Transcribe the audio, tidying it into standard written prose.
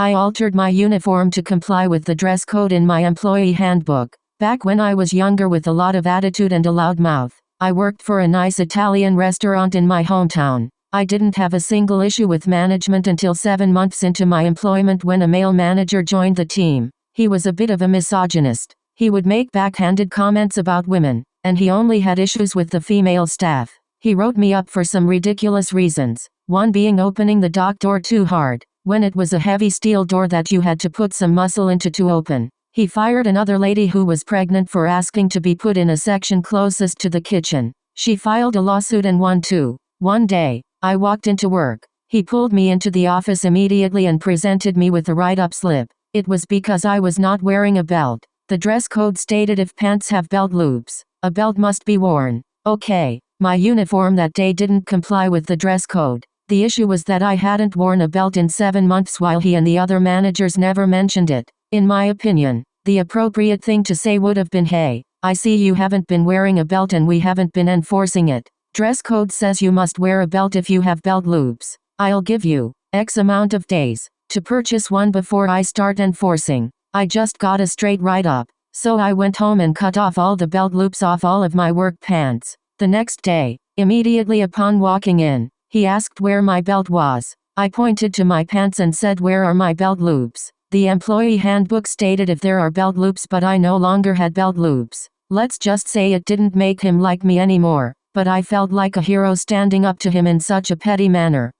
I altered my uniform to comply with the dress code in my employee handbook. Back when I was younger with a lot of attitude and a loud mouth, I worked for a nice Italian restaurant in my hometown. I didn't have a single issue with management until 7 months into my employment when a male manager joined the team. He was a bit of a misogynist. He would make backhanded comments about women, and he only had issues with the female staff. He wrote me up for some ridiculous reasons, one being opening the dock door too hard, when it was a heavy steel door that you had to put some muscle into to open. He fired another lady who was pregnant for asking to be put in a section closest to the kitchen. She filed a lawsuit and won too. One day, I walked into work. He pulled me into the office immediately and presented me with a write-up slip. It was because I was not wearing a belt. The dress code stated if pants have belt loops, a belt must be worn. Okay, my uniform that day didn't comply with the dress code. The issue was that I hadn't worn a belt in 7 months while he and the other managers never mentioned it. In my opinion, the appropriate thing to say would have been, "Hey, I see you haven't been wearing a belt and we haven't been enforcing it. Dress code says you must wear a belt if you have belt loops. I'll give you X amount of days to purchase one before I start enforcing." I just got a straight write-up, so I went home and cut off all the belt loops off all of my work pants. The next day, immediately upon walking in, he asked where my belt was. I pointed to my pants and said, "Where are my belt loops?" The employee handbook stated if there are belt loops, but I no longer had belt loops. Let's just say it didn't make him like me anymore, but I felt like a hero standing up to him in such a petty manner.